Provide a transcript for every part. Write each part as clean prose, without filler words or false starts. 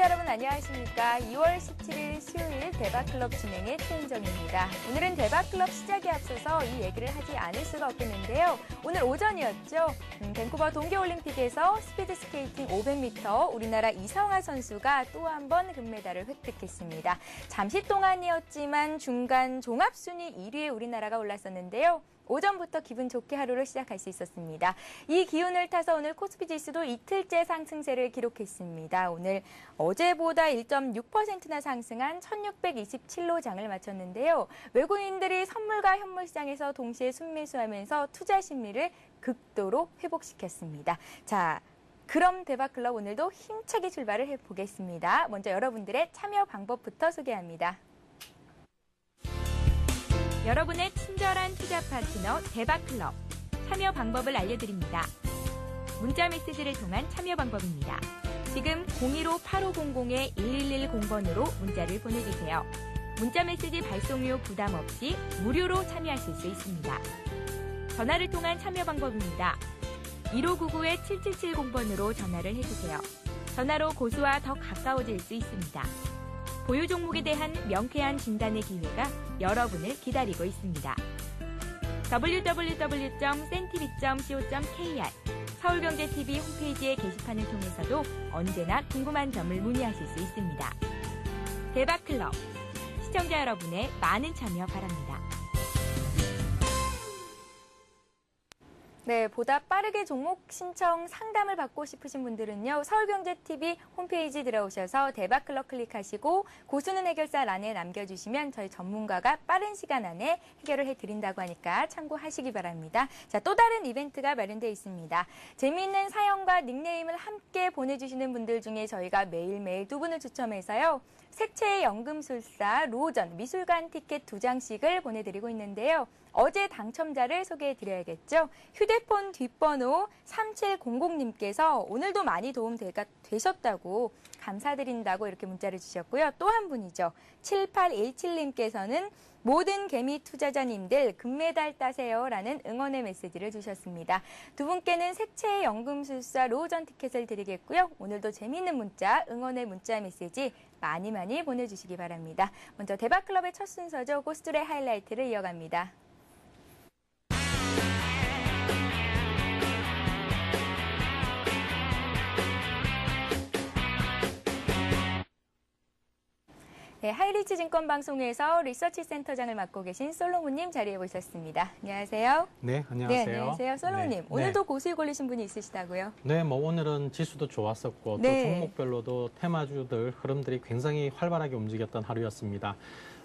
시청자 여러분 안녕하십니까. 2월 17일 수요일 대박클럽 진행의 최은정입니다. 오늘은 대박클럽 시작에 앞서서 이 얘기를 하지 않을 수가 없겠는데요. 오늘 오전이었죠. 밴쿠버 동계올림픽에서 스피드스케이팅 500m 우리나라 이성아 선수가 또 한 번 금메달을 획득했습니다. 잠시 동안이었지만 중간 종합순위 1위에 우리나라가 올랐었는데요. 오전부터 기분 좋게 하루를 시작할 수 있었습니다. 이 기운을 타서 오늘 코스피 지수도 이틀째 상승세를 기록했습니다. 오늘 어제보다 1.6%나 상승한 1627로 장을 마쳤는데요. 외국인들이 선물과 현물 시장에서 동시에 순매수하면서 투자 심리를 극도로 회복시켰습니다. 자, 그럼 대박클럽 오늘도 힘차게 출발을 해보겠습니다. 먼저 여러분들의 참여 방법부터 소개합니다. 여러분의 친절한 투자 파트너 대박클럽 참여 방법을 알려드립니다. 문자 메시지를 통한 참여 방법입니다. 지금 015-8500-1110번으로 문자를 보내주세요. 문자 메시지 발송료 부담 없이 무료로 참여하실 수 있습니다. 전화를 통한 참여 방법입니다. 1599-7770번으로 전화를 해주세요. 전화로 고수와 더 가까워질 수 있습니다. 보유 종목에 대한 명쾌한 진단의 기회가 여러분을 기다리고 있습니다. www.cntv.co.kr 서울경제TV 홈페이지의 게시판을 통해서도 언제나 궁금한 점을 문의하실 수 있습니다. 대박클럽, 시청자 여러분의 많은 참여 바랍니다. 네, 보다 빠르게 종목 신청 상담을 받고 싶으신 분들은요. 서울경제TV 홈페이지 들어오셔서 대박클럽 클릭하시고 고수는 해결사란에 남겨주시면 저희 전문가가 빠른 시간 안에 해결을 해드린다고 하니까 참고하시기 바랍니다. 자, 또 다른 이벤트가 마련되어 있습니다. 재미있는 사연과 닉네임을 함께 보내주시는 분들 중에 저희가 매일매일 두 분을 추첨해서요. 색채의 연금술사 로전 미술관 티켓 2장씩을 보내드리고 있는데요. 어제 당첨자를 소개해드려야겠죠. 휴대폰 뒷번호 3700님께서 오늘도 많이 도움 되셨다고 감사드린다고 이렇게 문자를 주셨고요. 또 한 분이죠. 7817님께서는 모든 개미 투자자님들 금메달 따세요라는 응원의 메시지를 주셨습니다. 두 분께는 색채의 연금술사 로전 티켓을 드리겠고요. 오늘도 재미있는 문자, 응원의 문자 메시지 많이 보내주시기 바랍니다. 먼저 대박클럽의 첫 순서죠. 고스톱의 하이라이트를 이어갑니다. 네, 하이리치 증권방송에서 리서치 센터장을 맡고 계신 솔로몬님 자리해 보셨습니다. 안녕하세요. 네, 안녕하세요. 네, 안녕하세요. 솔로몬님, 네, 오늘도 고수익 올리신 분이 있으시다고요? 네, 뭐 오늘은 지수도 좋았었고 또 종목별로도 테마주들 흐름들이 굉장히 활발하게 움직였던 하루였습니다.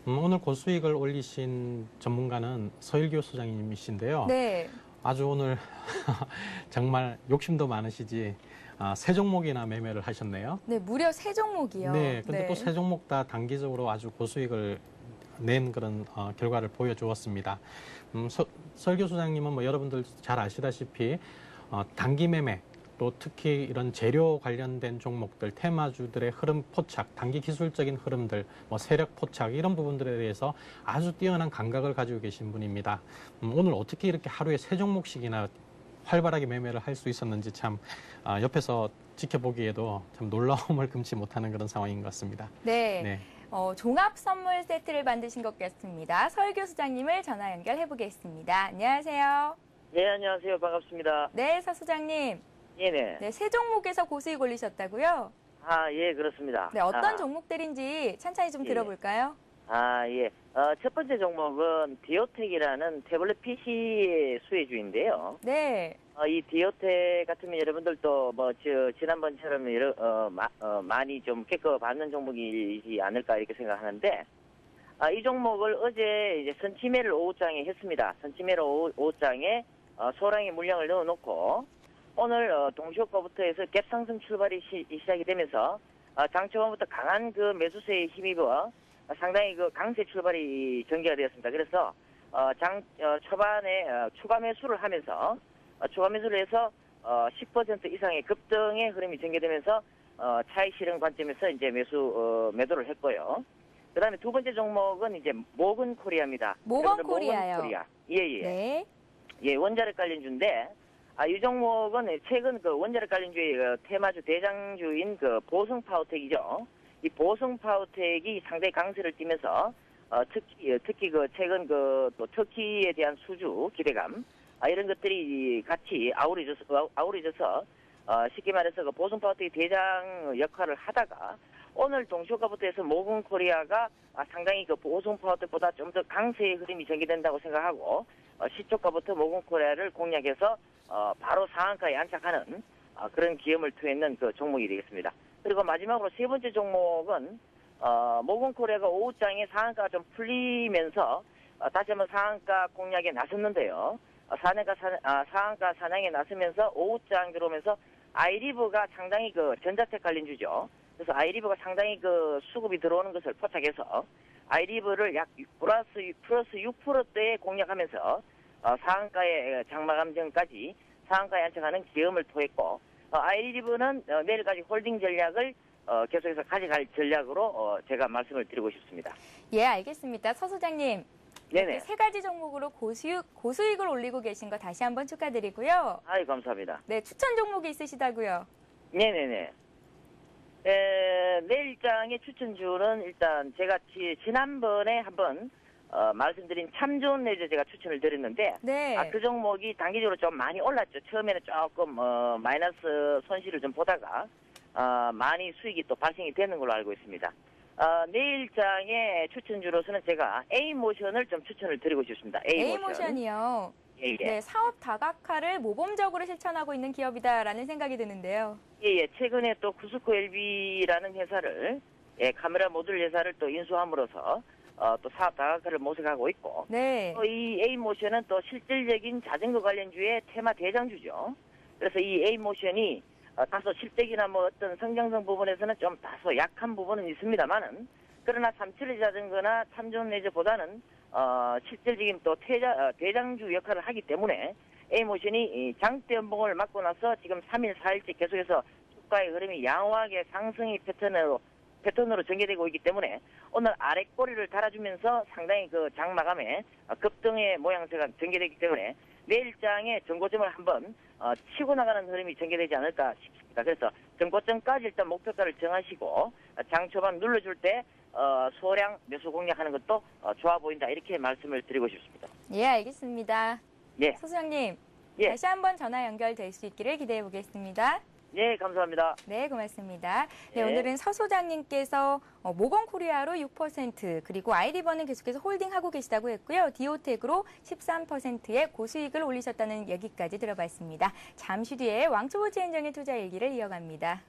오늘 고수익을 올리신 전문가는 서일교 소장님이신데요. 네. 아주 오늘 정말 욕심도 많으시지 세 종목이나 매매를 하셨네요. 네, 무려 세 종목이요. 네, 근데 또 세 종목 다 단기적으로 아주 고수익을 낸 그런 결과를 보여주었습니다. 설교 소장님은 뭐 여러분들 잘 아시다시피 단기 매매 또 특히 이런 재료 관련된 종목들, 테마주들의 흐름 포착, 단기 기술적인 흐름들, 뭐 세력 포착 이런 부분들에 대해서 아주 뛰어난 감각을 가지고 계신 분입니다. 오늘 어떻게 이렇게 하루에 세 종목씩이나 활발하게 매매를 할 수 있었는지 참 옆에서 지켜보기에도 참 놀라움을 금치 못하는 그런 상황인 것 같습니다. 네. 네. 종합 선물 세트를 만드신 것 같습니다. 설교 수장님을 전화 연결해 보겠습니다. 안녕하세요. 네, 안녕하세요. 반갑습니다. 네, 서 수장님. 네네. 네, 세 종목에서 고수익 올리셨다고요? 아, 예, 그렇습니다. 네, 어떤 종목들인지 찬찬히 좀 들어볼까요? 예. 첫 번째 종목은 디오텍이라는 태블릿 PC 수혜주인데요. 네. 이 디오텍 같으면 여러분들도 지난번처럼 많이 좀 겪어봤는 종목이지 않을까 이렇게 생각하는데, 이 종목을 어제 이제 선치매를 5장에 했습니다. 선치매를 5장에 소량의 물량을 넣어놓고, 오늘 동시효과부터 해서 갭 상승 출발이 시작이 되면서 장 초반부터 강한 그 매수세에 힘입어 상당히 그 강세 출발이 전개가 되었습니다. 그래서 장 초반에 추가 매수를 하면서 추가 매수를 해서 10% 이상의 급등의 흐름이 전개되면서 차익 실현 관점에서 이제 매도를 했고요. 그다음에 두 번째 종목은 이제 모건 코리아입니다. 모건 코리아요. 모건 코리아. 예. 네. 예, 원자력 관련주인데 이 종목은 최근 그 원자력 관련주의 테마주 대장주인 그 보성파워텍이죠. 이 보성파워텍이 상당히 강세를 띠면서 특히 그 최근 그 또 터키에 대한 수주 기대감 이런 것들이 같이 아우러져서 쉽게 말해서 그 보성파워텍이 대장 역할을 하다가 오늘 동시효과부터 해서 모건코리아가 상당히 그 보성파워텍보다 좀 더 강세의 흐름이 전개된다고 생각하고 시초가부터 모건코리아를 공략해서 바로 상한가에 안착하는 그런 기염을 토했는 그 종목이 되겠습니다. 그리고 마지막으로 세 번째 종목은 모건코리아가 오후장에 상한가가 좀 풀리면서 다시 한번 상한가 공략에 나섰는데요. 상한가 사냥에 나서면서 오후장 들어오면서 아이리브가 상당히 그 전자텍 관련주죠. 그래서 아이리브가 상당히 그 수급이 들어오는 것을 포착해서 아이리브를 약 플러스 6%대에 공략하면서 상한가의 장마감정까지 상한가에 안착하는 기염을 토했고 아이리브는 내일까지 홀딩 전략을 계속해서 가져갈 전략으로 제가 말씀을 드리고 싶습니다. 예, 알겠습니다. 서 소장님. 네네. 세 가지 종목으로 고수익을 올리고 계신 거 다시 한번 축하드리고요. 아이 감사합니다. 네, 추천 종목이 있으시다고요. 네네네. 내일장의 추천주는 일단 제가 지난번에 한번 말씀드린 참 좋은 레저 제가 추천을 드렸는데 네. 그 종목이 단기적으로 좀 많이 올랐죠. 처음에는 조금 마이너스 손실을 좀 보다가 많이 수익이 또 발생이 되는 걸로 알고 있습니다. 내일장의 추천주로서는 제가 A모션을 좀 추천을 드리고 싶습니다. A모션이요. 예. 네, 사업 다각화를 모범적으로 실천하고 있는 기업이다라는 생각이 드는데요. 예. 최근에 또 쿠스코 LB라는 회사를 카메라 모듈 회사를 또 인수함으로써 또 사업 다각화를 모색하고 있고 네. 또 이 A모션은 또 실질적인 자전거 관련주의 테마 대장주죠. 그래서 이 A모션이 다소 실적이나 뭐 어떤 성장성 부분에서는 좀 다소 약한 부분은 있습니다만은 그러나 삼칠의 자전거나 참좋은 레저보다는 실질적인 또 대장주 역할을 하기 때문에 A모션이 장대 연봉을 맞고 나서 지금 3일, 4일째 계속해서 주가의 흐름이 양호하게 상승의 패턴으로 전개되고 있기 때문에 오늘 아래 꼬리를 달아주면서 상당히 그 장마감에 급등의 모양새가 전개되기 때문에 내일장에 전고점을 한번 치고 나가는 흐름이 전개되지 않을까 싶습니다. 그래서 전고점까지 일단 목표가를 정하시고 장 초반 눌러줄 때 소량 매수 공략하는 것도 좋아 보인다 이렇게 말씀을 드리고 싶습니다. 예, 알겠습니다. 예. 서 소장님, 예. 다시 한번 전화 연결될 수 있기를 기대해 보겠습니다. 네, 감사합니다. 네, 고맙습니다. 네, 네. 오늘은 서 소장님께서 모건코리아로 6% 그리고 아이리버는 계속해서 홀딩하고 계시다고 했고요. 디오텍으로 13%의 고수익을 올리셨다는 얘기까지 들어봤습니다. 잠시 뒤에 왕초보치 행정의 투자 일기를 이어갑니다.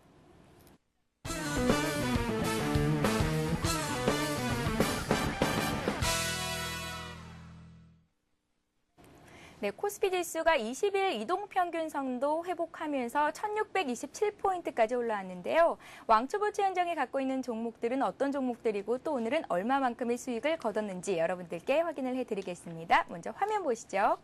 네, 코스피 지수가 20일 이동평균선도 회복하면서 1627포인트까지 올라왔는데요. 왕초보치 현정이 갖고 있는 종목들은 어떤 종목들이고 또 오늘은 얼마만큼의 수익을 거뒀는지 여러분들께 확인을 해드리겠습니다. 먼저 화면 보시죠.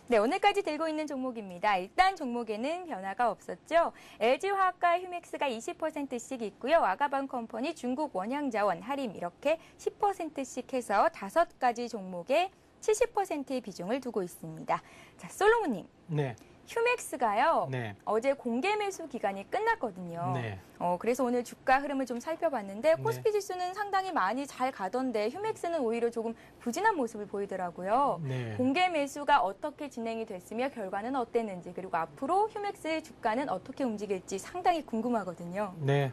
네, 오늘까지 들고 있는 종목입니다. 일단 종목에는 변화가 없었죠. LG화학과 휴맥스가 20%씩 있고요. 아가방 컴퍼니, 중국 원양자원, 하림 이렇게 10%씩 해서 5가지 종목에 70%의 비중을 두고 있습니다. 자, 솔로몬님. 네. 휴맥스가요. 네. 어제 공개 매수 기간이 끝났거든요. 네. 그래서 오늘 주가 흐름을 좀 살펴봤는데 코스피 지수는 상당히 많이 잘 가던데 휴맥스는 오히려 조금 부진한 모습을 보이더라고요. 네. 공개 매수가 어떻게 진행이 됐으며 결과는 어땠는지 그리고 앞으로 휴맥스의 주가는 어떻게 움직일지 상당히 궁금하거든요. 네.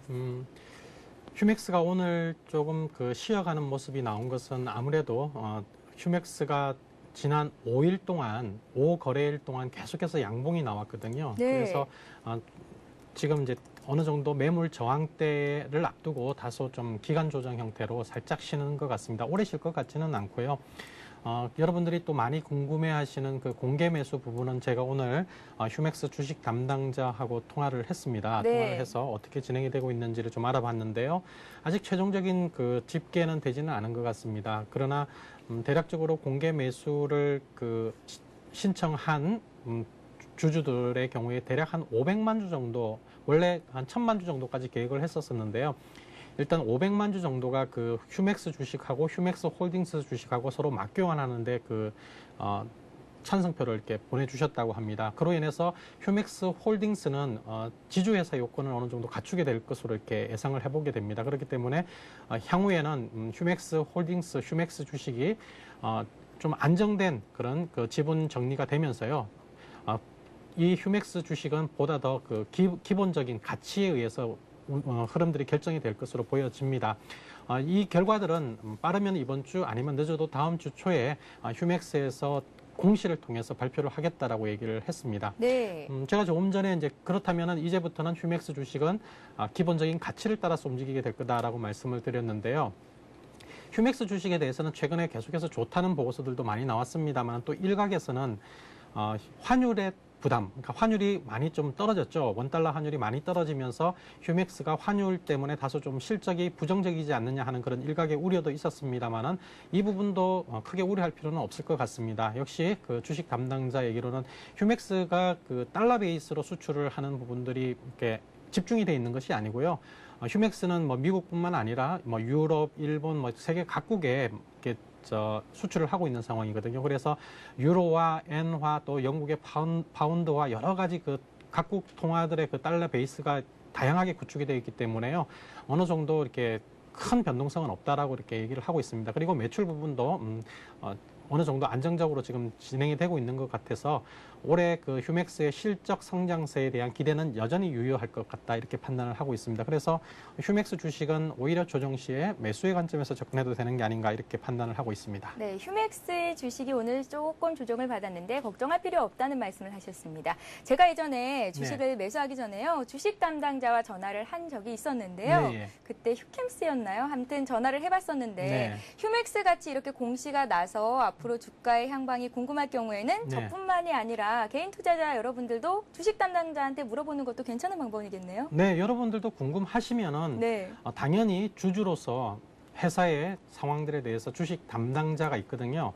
휴맥스가 오늘 조금 쉬어가는 모습이 나온 것은 아무래도 휴맥스가 지난 5일 동안, 5거래일 동안 계속해서 양봉이 나왔거든요. 네. 그래서 지금 이제 어느 정도 매물 저항대를 앞두고 다소 좀 기간 조정 형태로 살짝 쉬는 것 같습니다. 오래 쉴 것 같지는 않고요. 여러분들이 또 많이 궁금해하시는 그 공개 매수 부분은 제가 오늘 휴맥스 주식 담당자하고 통화를 했습니다. 네. 통화를 해서 어떻게 진행이 되고 있는지를 좀 알아봤는데요. 아직 최종적인 그 집계는 되지는 않은 것 같습니다. 그러나 대략적으로 공개 매수를 신청한 주주들의 경우에 대략 한 500만 주 정도, 원래 한 1000만 주 정도까지 계획을 했었었는데요. 일단 500만 주 정도가 그 휴맥스 주식하고 휴맥스 홀딩스 주식하고 서로 맞교환하는데 찬성표를 이렇게 보내주셨다고 합니다. 그로 인해서 휴맥스 홀딩스는 지주회사 요건을 어느 정도 갖추게 될 것으로 이렇게 예상을 해보게 됩니다. 그렇기 때문에 향후에는 휴맥스 홀딩스, 휴맥스 주식이 좀 안정된 그런 그 지분 정리가 되면서요. 이 휴맥스 주식은 보다 더 그 기본적인 가치에 의해서 흐름들이 결정이 될 것으로 보여집니다. 이 결과들은 빠르면 이번 주 아니면 늦어도 다음 주 초에 휴맥스에서 공시를 통해서 발표를 하겠다라고 얘기를 했습니다. 네. 제가 조금 전에 이제 그렇다면은 이제부터는 휴맥스 주식은 기본적인 가치를 따라서 움직이게 될 거다라고 말씀을 드렸는데요. 휴맥스 주식에 대해서는 최근에 계속해서 좋다는 보고서들도 많이 나왔습니다만 또 일각에서는 환율의 부담, 그러니까 환율이 많이 좀 떨어졌죠. 원달러 환율이 많이 떨어지면서 휴맥스가 환율 때문에 다소 좀 실적이 부정적이지 않느냐 하는 그런 일각의 우려도 있었습니다만은 이 부분도 크게 우려할 필요는 없을 것 같습니다. 역시 그 주식 담당자 얘기로는 휴맥스가 그 달러 베이스로 수출을 하는 부분들이 이렇게 집중이 돼 있는 것이 아니고요. 휴맥스는 뭐 미국뿐만 아니라 뭐 유럽, 일본, 뭐 세계 각국에 이렇게 수출을 하고 있는 상황이거든요. 그래서 유로와 엔화 또 영국의 파운드와 여러 가지 그 각국 통화들의 그 달러 베이스가 다양하게 구축이 되어 있기 때문에요. 어느 정도 이렇게 큰 변동성은 없다라고 이렇게 얘기를 하고 있습니다. 그리고 매출 부분도 어느 정도 안정적으로 지금 진행이 되고 있는 것 같아서 올해 그 휴맥스의 실적 성장세에 대한 기대는 여전히 유효할 것 같다 이렇게 판단을 하고 있습니다. 그래서 휴맥스 주식은 오히려 조정 시에 매수의 관점에서 접근해도 되는 게 아닌가 이렇게 판단을 하고 있습니다. 네, 휴맥스 주식이 오늘 조금 조정을 받았는데 걱정할 필요 없다는 말씀을 하셨습니다. 제가 예전에 주식을 매수하기 전에요. 주식 담당자와 전화를 한 적이 있었는데요. 네. 그때 휴캠스였나요? 아무튼 전화를 해봤었는데 네. 휴맥스 같이 이렇게 공시가 나서 앞으로 주가의 향방이 궁금할 경우에는 네. 저뿐만이 아니라 개인 투자자 여러분들도 주식 담당자한테 물어보는 것도 괜찮은 방법이겠네요. 네, 여러분들도 궁금하시면은 네. 당연히 주주로서 회사의 상황들에 대해서 주식 담당자가 있거든요.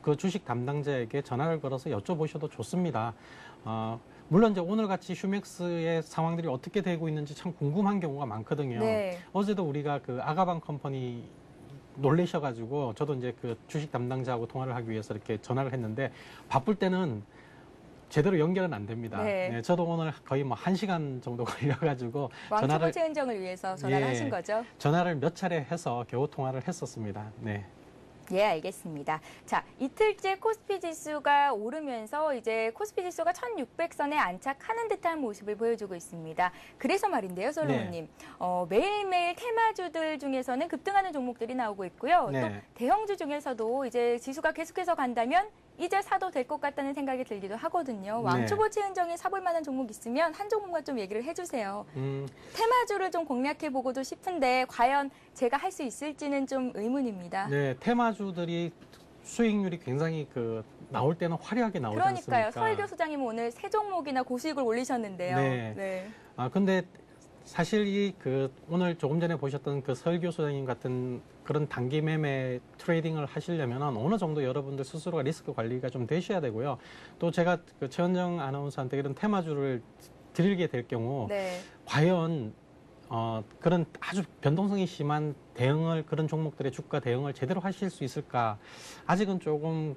그 주식 담당자에게 전화를 걸어서 여쭤보셔도 좋습니다. 물론 이제 오늘같이 휴맥스의 상황들이 어떻게 되고 있는지 참 궁금한 경우가 많거든요. 네. 어제도 우리가 그 아가방 컴퍼니 놀래셔가지고 저도 이제 그 주식 담당자하고 통화를 하기 위해서 이렇게 전화를 했는데 바쁠 때는 제대로 연결은 안 됩니다. 네. 네, 저도 오늘 거의 뭐 1시간 정도 걸려가지고 왕초보 체은정을 위해서 전화를 예. 하신 거죠? 전화를 몇 차례 해서 겨우 통화를 했었습니다. 네. 예, 알겠습니다. 자, 이틀째 코스피 지수가 오르면서 이제 코스피 지수가 1600선에 안착하는 듯한 모습을 보여주고 있습니다. 그래서 말인데요, 솔로몬님. 매일매일 테마주들 중에서는 급등하는 종목들이 나오고 있고요. 네. 또 대형주 중에서도 이제 지수가 계속해서 간다면 이제 사도 될 것 같다는 생각이 들기도 하거든요. 왕초보 체은정에 사볼 만한 종목 있으면 한 종목만 좀 얘기를 해주세요. 테마주를 좀 공략해보고도 싶은데 과연 제가 할 수 있을지는 좀 의문입니다. 네, 테마주들이 수익률이 굉장히 그 나올 때는 화려하게 나오지 그러니까요. 않습니까? 설 교수장님 오늘 세 종목이나 고수익을 올리셨는데요. 네. 근데 사실 오늘 조금 전에 보셨던 그 설 교수장님 같은 그런 단기 매매 트레이딩을 하시려면 어느 정도 여러분들 스스로가 리스크 관리가 좀 되셔야 되고요. 또 제가 그 최현정 아나운서한테 이런 테마주를 드리게 될 경우 네. 과연 그런 아주 변동성이 심한 그런 종목들의 주가 대응을 제대로 하실 수 있을까? 아직은 조금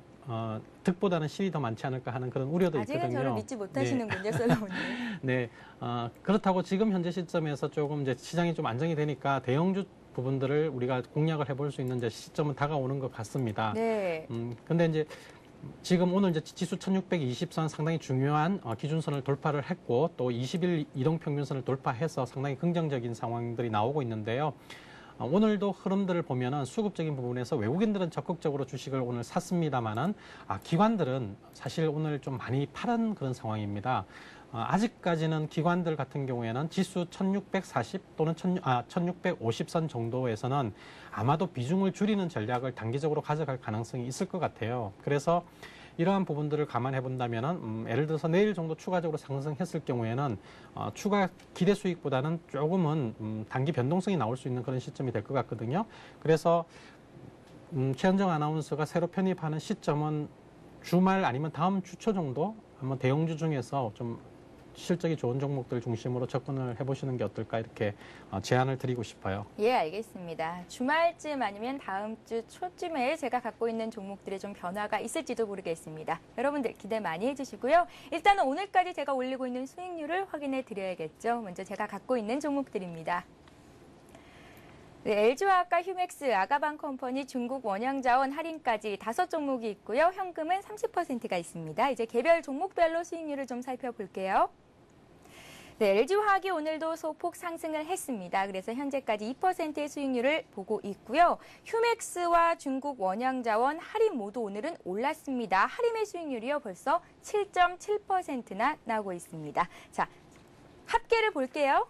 득보다는 실이 더 많지 않을까 하는 그런 우려도 있거든요. 아직은 저를 믿지 못하시는군요, 솔로몬님. 네, 그렇다고 지금 현재 시점에서 조금 이제 시장이 좀 안정이 되니까 대형주 부분들을 우리가 공략을 해볼 수 있는 이제 시점은 다가오는 것 같습니다. 네. 근데 이제 지금 오늘 이제 지수 1620선 상당히 중요한 기준선을 돌파를 했고 또 20일 이동평균선을 돌파해서 상당히 긍정적인 상황들이 나오고 있는데요. 오늘도 흐름들을 보면은 수급적인 부분에서 외국인들은 적극적으로 주식을 오늘 샀습니다만은 기관들은 사실 오늘 좀 많이 파는 그런 상황입니다. 아직까지는 기관들 같은 경우에는 지수 1640 또는 1650선 정도에서는 아마도 비중을 줄이는 전략을 단기적으로 가져갈 가능성이 있을 것 같아요. 그래서 이러한 부분들을 감안해 본다면은 예를 들어서 내일 정도 추가적으로 상승했을 경우에는 추가 기대 수익보다는 조금은 단기 변동성이 나올 수 있는 그런 시점이 될 것 같거든요. 그래서 최현정 아나운서가 새로 편입하는 시점은 주말 아니면 다음 주 초 정도 한번 대형주 중에서 좀 실적이 좋은 종목들 중심으로 접근을 해보시는 게 어떨까 이렇게 제안을 드리고 싶어요. 예, 알겠습니다. 주말쯤 아니면 다음 주 초쯤에 제가 갖고 있는 종목들에 좀 변화가 있을지도 모르겠습니다. 여러분들 기대 많이 해주시고요. 일단은 오늘까지 제가 올리고 있는 수익률을 확인해 드려야겠죠. 먼저 제가 갖고 있는 종목들입니다. 네, LG화학과 휴맥스, 아가방컴퍼니, 중국 원양자원 할인까지 5종목이 있고요. 현금은 30%가 있습니다. 이제 개별 종목별로 수익률을 좀 살펴볼게요. 네, LG화학이 오늘도 소폭 상승을 했습니다. 그래서 현재까지 2%의 수익률을 보고 있고요. 휴맥스와 중국 원양자원 할인 모두 오늘은 올랐습니다. 할인의 수익률이요 벌써 7.7%나 나오고 있습니다. 자, 합계를 볼게요.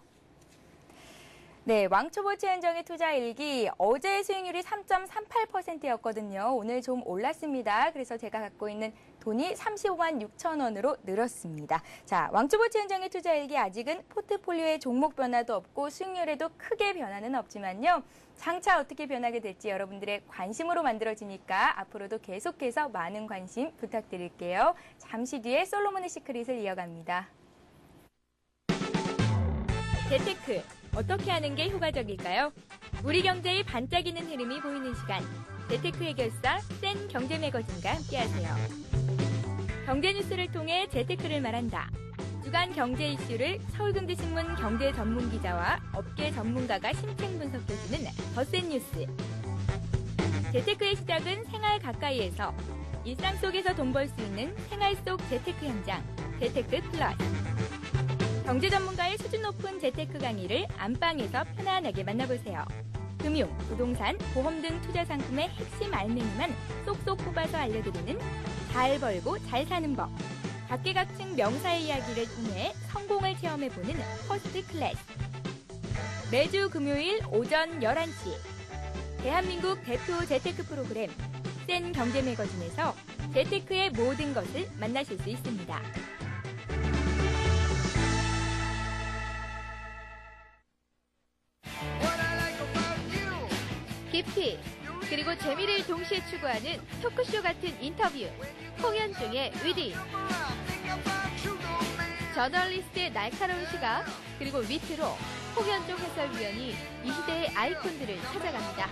네, 왕초보채연정의 투자일기 어제 수익률이 3.38%였거든요. 오늘 좀 올랐습니다. 그래서 제가 갖고 있는 돈이 35만 6천 원으로 늘었습니다. 자, 왕초보채연정의 투자일기 아직은 포트폴리오의 종목 변화도 없고 수익률에도 크게 변화는 없지만요. 장차 어떻게 변하게 될지 여러분들의 관심으로 만들어지니까 앞으로도 계속해서 많은 관심 부탁드릴게요. 잠시 뒤에 솔로몬의 시크릿을 이어갑니다. 재테크, 어떻게 하는 게 효과적일까요? 우리 경제의 반짝이는 흐름이 보이는 시간. 재테크 해결사 센 경제 매거진과 함께하세요. 경제 뉴스를 통해 재테크를 말한다. 주간 경제 이슈를 서울경제신문 경제 전문 기자와 업계 전문가가 심층 분석해주는 더 센 뉴스. 재테크의 시작은 생활 가까이에서 일상 속에서 돈 벌 수 있는 생활 속 재테크 현장. 재테크 플러스. 경제 전문가의 수준 높은 재테크 강의를 안방에서 편안하게 만나보세요. 금융, 부동산, 보험 등 투자 상품의 핵심 알맹이만 쏙쏙 뽑아서 알려드리는 잘 벌고 잘 사는 법. 각계각층 명사의 이야기를 통해 성공을 체험해보는 퍼스트 클래스. 매주 금요일 오전 11시. 대한민국 대표 재테크 프로그램 센 경제 매거진에서 재테크의 모든 것을 만나실 수 있습니다. 깊이 그리고 재미를 동시에 추구하는 토크쇼 같은 인터뷰 홍현종의 위딩 저널리스트의 날카로운 시각 그리고 위트로 홍현종 해설위원이 이 시대의 아이콘들을 찾아갑니다.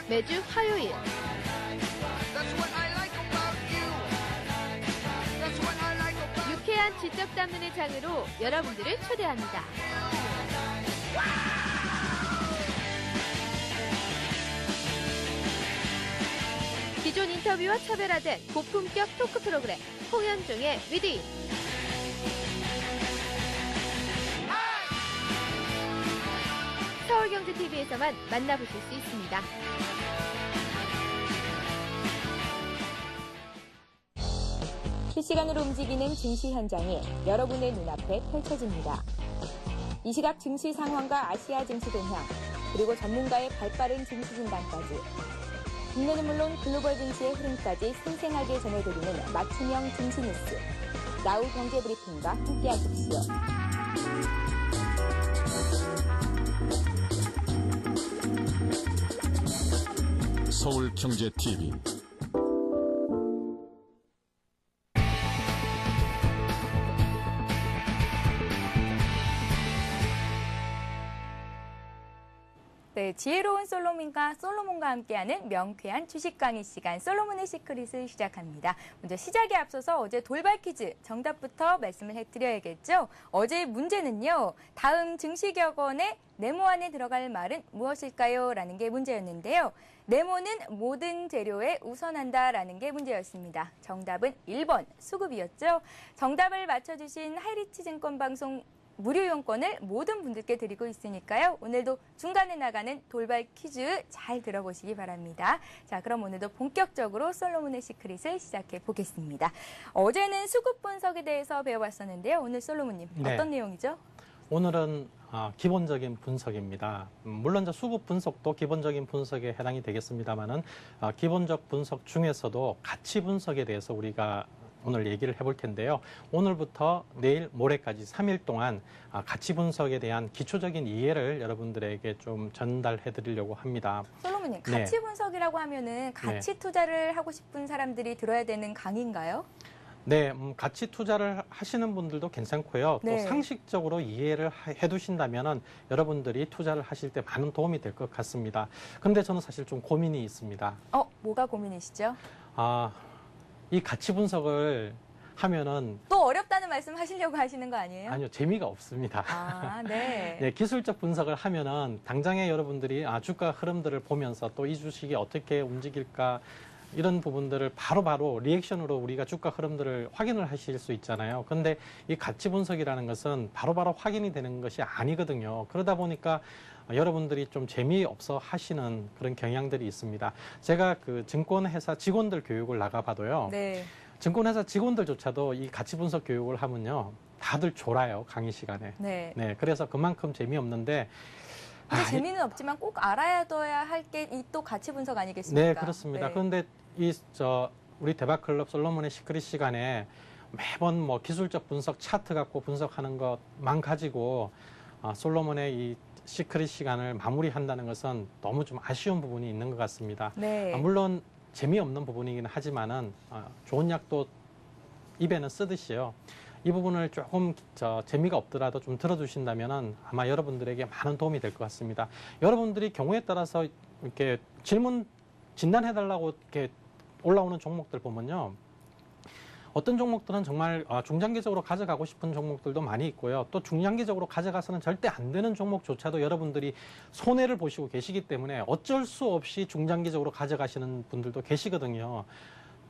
매주 화요일 유쾌한 지적 담론의 장으로 여러분들을 초대합니다. 기존 인터뷰와 차별화된 고품격 토크 프로그램 홍현종의 위딩. 서울경제TV에서만 만나보실 수 있습니다. 실시간으로 움직이는 증시 현장이 여러분의 눈앞에 펼쳐집니다. 이 시각 증시 상황과 아시아 증시 동향, 그리고 전문가의 발빠른 증시 진단까지 국내는 물론 글로벌 증시의 흐름까지 생생하게 전해드리는 맞춤형 증시 뉴스. 나우 경제 브리핑과 함께하십시오. 서울경제TV 네, 지혜로운 솔로몬과 함께하는 명쾌한 주식 강의 시간 솔로몬의 시크릿을 시작합니다. 먼저 시작에 앞서서 어제 돌발 퀴즈 정답부터 말씀을 해드려야겠죠. 어제 문제는요. 다음 증시격언의 네모 안에 들어갈 말은 무엇일까요? 라는 게 문제였는데요. 네모는 모든 재료에 우선한다라는 게 문제였습니다. 정답은 1번 수급이었죠. 정답을 맞춰주신 하이리치증권 방송 무료 이용권을 모든 분들께 드리고 있으니까요. 오늘도 중간에 나가는 돌발 퀴즈 잘 들어보시기 바랍니다. 자, 그럼 오늘도 본격적으로 솔로몬의 시크릿을 시작해 보겠습니다. 어제는 수급 분석에 대해서 배워봤었는데요. 오늘 솔로몬님 네. 어떤 내용이죠? 오늘은 기본적인 분석입니다. 물론 이제 수급 분석도 기본적인 분석에 해당이 되겠습니다만은 기본적 분석 중에서도 가치 분석에 대해서 우리가 오늘 얘기를 해볼 텐데요. 오늘부터 내일 모레까지 3일 동안 가치 분석에 대한 기초적인 이해를 여러분들에게 좀 전달해 드리려고 합니다. 솔로몬님, 네. 가치 분석이라고 하면은 가치 투자를 하고 싶은 사람들이 들어야 되는 강의인가요? 네, 같이 투자를 하시는 분들도 괜찮고요. 네. 또 상식적으로 이해를 해두신다면은 여러분들이 투자를 하실 때 많은 도움이 될 것 같습니다. 그런데 저는 사실 좀 고민이 있습니다. 뭐가 고민이시죠? 이 가치 분석을 하면은 또 어렵다는 말씀 하시려고 하시는 거 아니에요? 아니요, 재미가 없습니다. 네. 네, 기술적 분석을 하면은 당장에 여러분들이 주가 흐름들을 보면서 또 이 주식이 어떻게 움직일까 이런 부분들을 바로바로 리액션으로 우리가 주가 흐름들을 확인을 하실 수 있잖아요. 그런데 이 가치 분석이라는 것은 바로바로 확인이 되는 것이 아니거든요. 그러다 보니까 여러분들이 좀 재미없어 하시는 그런 경향들이 있습니다. 제가 그 증권회사 직원들 교육을 나가봐도요. 네. 증권회사 직원들조차도 이 가치 분석 교육을 하면요. 다들 졸아요, 강의 시간에. 네. 네, 그래서 그만큼 재미없는데. 근데 재미는 없지만 꼭 알아둬야 할 게 이 또 가치 분석 아니겠습니까? 네, 그렇습니다. 네. 그런데 우리 대박클럽 솔로몬의 시크릿 시간에 매번 뭐 기술적 분석 차트 갖고 분석하는 것만 가지고 솔로몬의 이 시크릿 시간을 마무리한다는 것은 너무 좀 아쉬운 부분이 있는 것 같습니다. 네. 물론 재미없는 부분이긴 하지만은 좋은 약도 입에는 쓰듯이요. 이 부분을 조금 재미가 없더라도 좀 들어주신다면은 아마 여러분들에게 많은 도움이 될 것 같습니다. 여러분들이 경우에 따라서 이렇게 진단해달라고 이렇게 올라오는 종목들 보면요. 어떤 종목들은 정말 중장기적으로 가져가고 싶은 종목들도 많이 있고요. 또 중장기적으로 가져가서는 절대 안 되는 종목조차도 여러분들이 손해를 보시고 계시기 때문에 어쩔 수 없이 중장기적으로 가져가시는 분들도 계시거든요.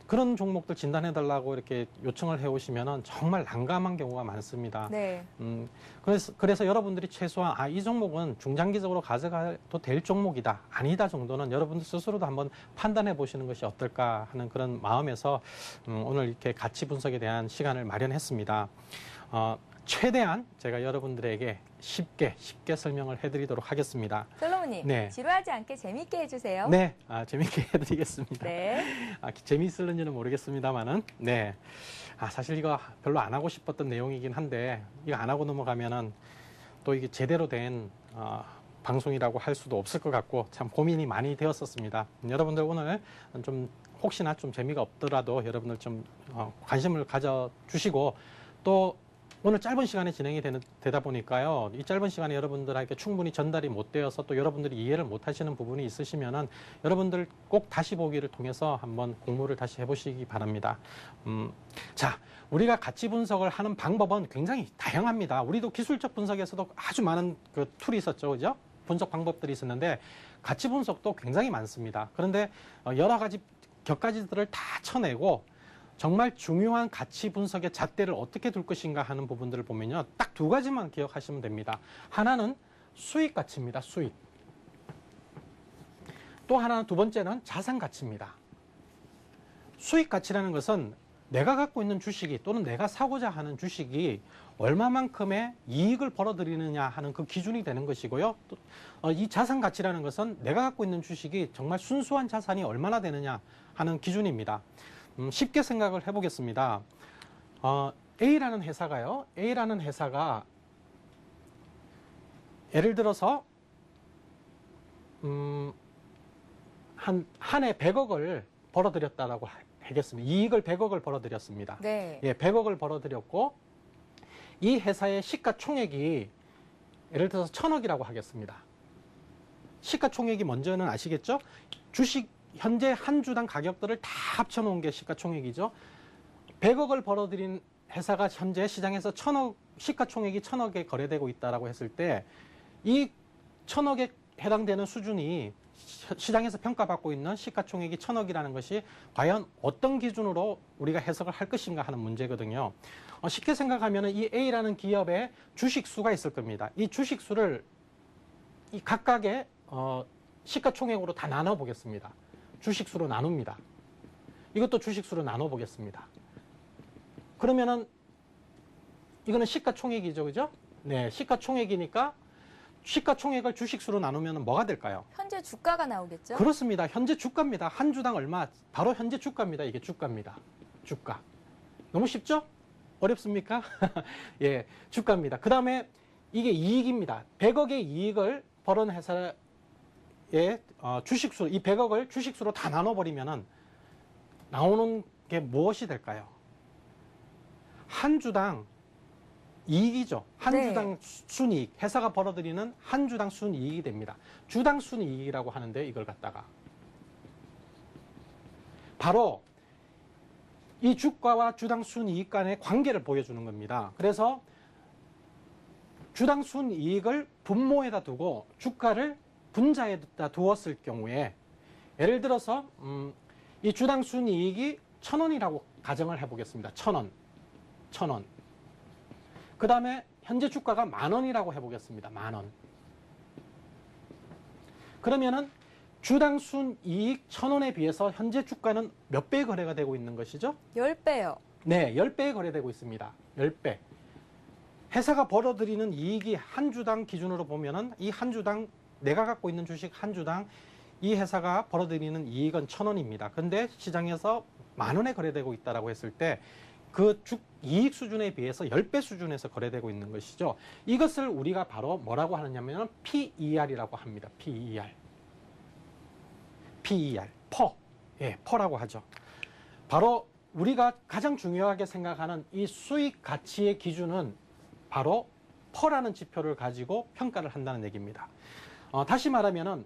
그런 종목들 진단해달라고 이렇게 요청을 해오시면 정말 난감한 경우가 많습니다. 네. 그래서 여러분들이 최소한 이 종목은 중장기적으로 가져가도 될 종목이다, 아니다 정도는 여러분들 스스로도 한번 판단해 보시는 것이 어떨까 하는 그런 마음에서 오늘 이렇게 가치 분석에 대한 시간을 마련했습니다. 최대한 제가 여러분들에게 쉽게 설명을 해드리도록 하겠습니다. 솔로몬님, 네. 지루하지 않게 재미있게 해주세요. 네, 재밌게 해드리겠습니다. 네. 재미있을는지는 모르겠습니다만은, 네. 사실 이거 별로 안 하고 싶었던 내용이긴 한데, 이거 안 하고 넘어가면은 또 이게 제대로 된, 방송이라고 할 수도 없을 것 같고, 참 고민이 많이 되었었습니다. 여러분들 오늘 좀, 혹시나 좀 재미가 없더라도 여러분들 좀, 관심을 가져주시고, 또 오늘 짧은 시간에 진행이 되다 보니까요. 이 짧은 시간에 여러분들에게 충분히 전달이 못 되어서 또 여러분들이 이해를 못 하시는 부분이 있으시면은 여러분들 꼭 다시 보기를 통해서 한번 공부를 다시 해보시기 바랍니다. 자, 우리가 가치 분석을 하는 방법은 굉장히 다양합니다. 우리도 기술적 분석에서도 아주 많은 그 툴이 있었죠. 그죠? 분석 방법들이 있었는데 가치 분석도 굉장히 많습니다. 그런데 여러 가지 격가지들을 다 쳐내고 정말 중요한 가치 분석의 잣대를 어떻게 둘 것인가 하는 부분들을 보면요. 딱 두 가지만 기억하시면 됩니다. 하나는 수익 가치입니다. 수익. 또 하나는 두 번째는 자산 가치입니다. 수익 가치라는 것은 내가 갖고 있는 주식이 또는 내가 사고자 하는 주식이 얼마만큼의 이익을 벌어들이느냐 하는 그 기준이 되는 것이고요. 또 이 자산 가치라는 것은 내가 갖고 있는 주식이 정말 순수한 자산이 얼마나 되느냐 하는 기준입니다. 쉽게 생각을 해보겠습니다. A라는 회사가 예를 들어서 한 해 100억을 벌어들였다라고 하겠습니다. 이익을 100억을 벌어들였습니다. 네. 예, 100억을 벌어들였고 이 회사의 시가총액이 예를 들어서 1000억이라고 하겠습니다. 시가총액이 먼저는 아시겠죠? 주식 현재 한 주당 가격들을 다 합쳐놓은 게 시가총액이죠. 100억을 벌어들인 회사가 현재 시장에서 시가총액이 1000억에 거래되고 있다라고 했을 때 이 1000억에 해당되는 수준이 시장에서 평가받고 있는 시가총액이 1000억이라는 것이 과연 어떤 기준으로 우리가 해석을 할 것인가 하는 문제거든요. 쉽게 생각하면 이 A라는 기업의 주식수가 있을 겁니다. 이 주식수를 이 각각의 시가총액으로 다 나눠보겠습니다. 주식수로 나눕니다. 이것도 주식수로 나눠보겠습니다. 그러면은 이거는 시가총액이죠, 그죠? 네, 시가총액이니까 시가총액을 주식수로 나누면 뭐가 될까요? 현재 주가가 나오겠죠? 그렇습니다. 현재 주가입니다. 한 주당 얼마? 바로 현재 주가입니다. 이게 주가입니다. 주가. 너무 쉽죠? 어렵습니까? 예, 주가입니다. 그 다음에 이게 이익입니다. 100억의 이익을 벌은 회사의 주식수, 이 100억을 주식수로 다 나눠버리면은 나오는 게 무엇이 될까요? 한 주당 이익이죠. 한 네. 주당 순이익, 회사가 벌어들이는 한 주당 순이익이 됩니다. 주당 순이익이라고 하는데 이걸 갖다가 바로 이 주가와 주당 순이익 간의 관계를 보여주는 겁니다. 그래서 주당 순이익을 분모에다 두고 주가를 분자에다 두었을 경우에 예를 들어서 이 주당 순이익이 1,000원이라고 가정을 해보겠습니다. 1,000원. 1,000원. 그 다음에 현재 주가가 10,000원이라고 해보겠습니다. 10,000원. 그러면은 주당 순이익 1,000원에 비해서 현재 주가는 몇 배의 거래가 되고 있는 것이죠? 10배요. 네, 10배의 거래되고 있습니다. 10배. 회사가 벌어들이는 이익이 한 주당 기준으로 보면은 이 한 주당 내가 갖고 있는 주식 한 주당 이 회사가 벌어들이는 이익은 1,000원입니다. 근데 시장에서 10,000원에 거래되고 있다라고 했을 때 그 이익 수준에 비해서 10배 수준에서 거래되고 있는 것이죠. 이것을 우리가 바로 뭐라고 하느냐면 PER이라고 합니다. PER. PER. 퍼. 예, 퍼라고 하죠. 바로 우리가 가장 중요하게 생각하는 이 수익 가치의 기준은 바로 퍼라는 지표를 가지고 평가를 한다는 얘기입니다. 다시 말하면은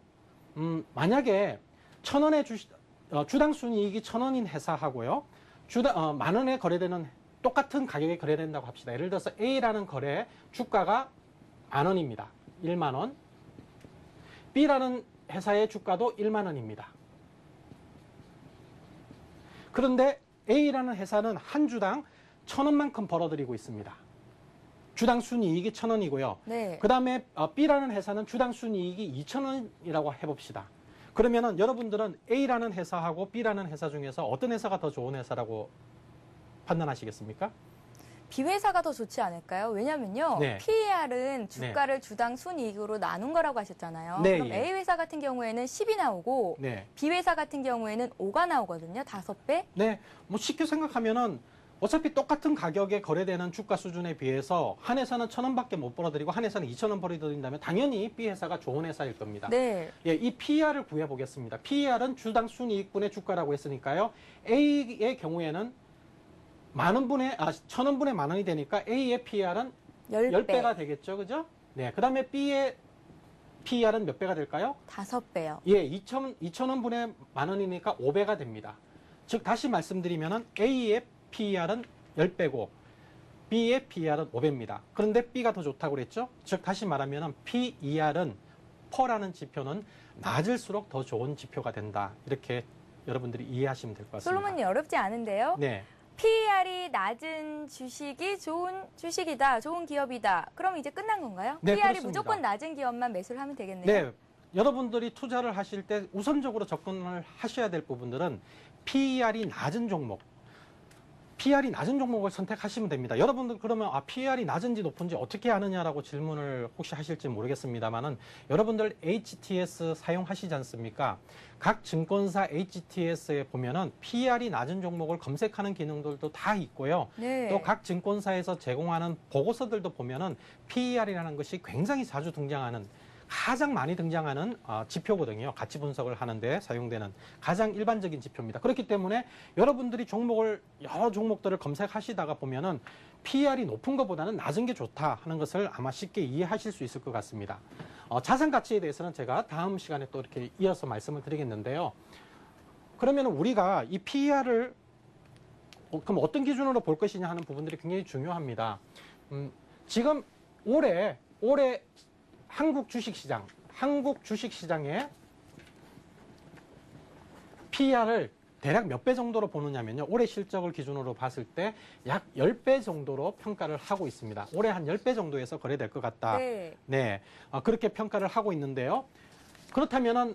만약에 1,000원의 주당 순이익이 1,000원인 회사하고요. 10,000원에 거래되는 똑같은 가격에 거래된다고 합시다. 예를 들어서 A라는 거래 주가가 10,000원입니다. 10,000원. B라는 회사의 주가도 10,000원입니다. 그런데 A라는 회사는 한 주당 1,000원만큼 벌어들이고 있습니다. 주당 순이익이 1,000원이고요. 네. 그 다음에 B라는 회사는 주당 순이익이 2,000원이라고 해봅시다. 그러면은 여러분들은 A라는 회사하고 B라는 회사 중에서 어떤 회사가 더 좋은 회사라고 판단하시겠습니까? B회사가 더 좋지 않을까요? 왜냐면요. 네. PER은 주가를 주당 순이익으로 나눈 거라고 하셨잖아요. 네, 그럼 예. A회사 같은 경우에는 10이 나오고 네. B회사 같은 경우에는 5가 나오거든요. 5배? 네. 뭐 쉽게 생각하면은 어차피 똑같은 가격에 거래되는 주가 수준에 비해서 한 회사는 1,000원밖에 못 벌어들이고 한 회사는 2,000원 벌어들인다면 당연히 B 회사가 좋은 회사일 겁니다. 네. 예, 이 PER을 구해보겠습니다. PER은 주당 순이익분의 주가라고 했으니까요. A의 경우에는 1,000원분의 10,000원이 되니까 A의 PER은 10배. 10배가 되겠죠. 그죠? 네. 그 다음에 B의 PER은 몇 배가 될까요? 5배요. 예, 2,000원분의 10,000원이니까 5배가 됩니다. 즉, 다시 말씀드리면은 A의 PER은 10배고 B의 PER은 5배입니다. 그런데 B가 더 좋다고 그랬죠? 즉, 다시 말하면은 PER은 퍼라는 지표는 낮을수록 더 좋은 지표가 된다. 이렇게 여러분들이 이해하시면 될 것 같습니다. 솔로몬님 어렵지 않은데요. 네. PER이 낮은 주식이 좋은 주식이다, 좋은 기업이다. 그럼 이제 끝난 건가요? 네, PER이 그렇습니다. 무조건 낮은 기업만 매수를 하면 되겠네요. 네. 여러분들이 투자를 하실 때 우선적으로 접근을 하셔야 될 부분들은 PER이 낮은 종목, PER이 낮은 종목을 선택하시면 됩니다. 여러분들 그러면 PER이 낮은지 높은지 어떻게 아느냐라고 질문을 혹시 하실지 모르겠습니다만은 여러분들 HTS 사용하시지 않습니까? 각 증권사 HTS에 보면은 PER이 낮은 종목을 검색하는 기능들도 다 있고요. 네. 또 각 증권사에서 제공하는 보고서들도 보면은 PER이라는 것이 굉장히 자주 등장하는 가장 많이 등장하는 지표거든요. 가치 분석을 하는데 사용되는 가장 일반적인 지표입니다. 그렇기 때문에 여러분들이 여러 종목들을 검색하시다가 보면은 PER이 높은 것보다는 낮은 게 좋다 하는 것을 아마 쉽게 이해하실 수 있을 것 같습니다. 자산 가치에 대해서는 제가 다음 시간에 또 이렇게 이어서 말씀을 드리겠는데요. 그러면 우리가 이 PER을 그럼 어떤 기준으로 볼 것이냐 하는 부분들이 굉장히 중요합니다. 지금 올해 한국 주식시장의 PER을 대략 몇 배 정도로 보느냐면요. 올해 실적을 기준으로 봤을 때 약 10배 정도로 평가를 하고 있습니다. 올해 한 10배 정도에서 거래될 것 같다. 네. 네. 그렇게 평가를 하고 있는데요. 그렇다면은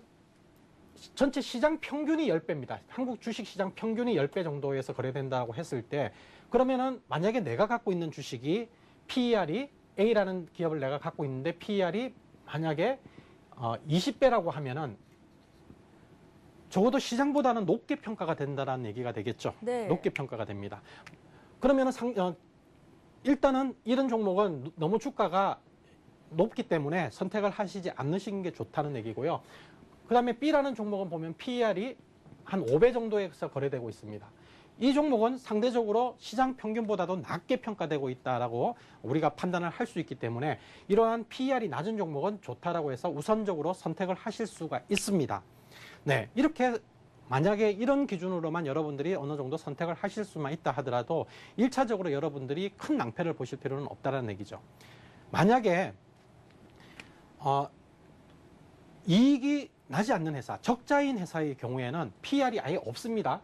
전체 시장 평균이 10배입니다. 한국 주식시장 평균이 10배 정도에서 거래된다고 했을 때 그러면은 만약에 내가 갖고 있는 주식이 PER이 A라는 기업을 내가 갖고 있는데 PER이 만약에 20배라고 하면은 적어도 시장보다는 높게 평가가 된다는 얘기가 되겠죠. 네. 높게 평가가 됩니다. 그러면은 일단은 이런 종목은 너무 주가가 높기 때문에 선택을 하시지 않으시는 게 좋다는 얘기고요. 그 다음에 B라는 종목은 보면 PER이 한 5배 정도에서 거래되고 있습니다. 이 종목은 상대적으로 시장 평균보다도 낮게 평가되고 있다라고 우리가 판단을 할 수 있기 때문에 이러한 PER이 낮은 종목은 좋다라고 해서 우선적으로 선택을 하실 수가 있습니다. 네, 이렇게 만약에 이런 기준으로만 여러분들이 어느 정도 선택을 하실 수만 있다 하더라도 1차적으로 여러분들이 큰 낭패를 보실 필요는 없다는 얘기죠. 만약에 이익이 나지 않는 회사, 적자인 회사의 경우에는 PER이 아예 없습니다.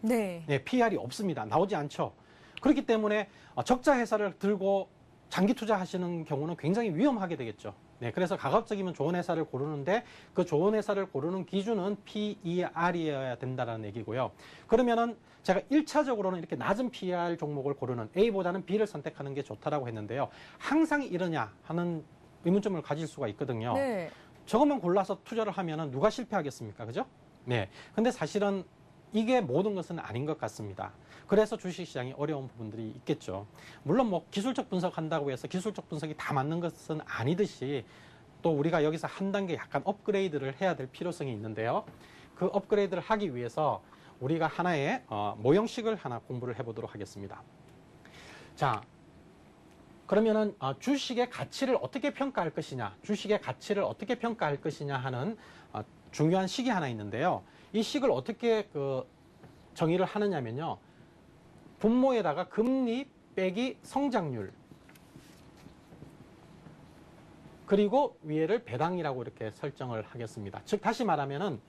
네. 네, PER이 없습니다. 나오지 않죠. 그렇기 때문에 적자 회사를 들고 장기 투자하시는 경우는 굉장히 위험하게 되겠죠. 네, 그래서 가급적이면 좋은 회사를 고르는데 그 좋은 회사를 고르는 기준은 PER이어야 된다는 얘기고요. 그러면은 제가 1차적으로는 이렇게 낮은 PER 종목을 고르는 A보다는 B를 선택하는 게 좋다라고 했는데요. 항상 이러냐 하는 의문점을 가질 수가 있거든요. 네. 저것만 골라서 투자를 하면은 누가 실패하겠습니까? 그죠? 네. 근데 사실은 이게 모든 것은 아닌 것 같습니다. 그래서 주식시장이 어려운 부분들이 있겠죠. 물론 뭐 기술적 분석한다고 해서 기술적 분석이 다 맞는 것은 아니듯이 또 우리가 여기서 한 단계 약간 업그레이드를 해야 될 필요성이 있는데요. 그 업그레이드를 하기 위해서 우리가 하나의 모형식을 하나 공부를 해보도록 하겠습니다. 자, 그러면은 주식의 가치를 어떻게 평가할 것이냐, 주식의 가치를 어떻게 평가할 것이냐 하는 중요한 식이 하나 있는데요. 이 식을 어떻게 정의를 하느냐면요. 분모에다가 금리 빼기 성장률 그리고 위에를 배당이라고 이렇게 설정을 하겠습니다. 즉 다시 말하면은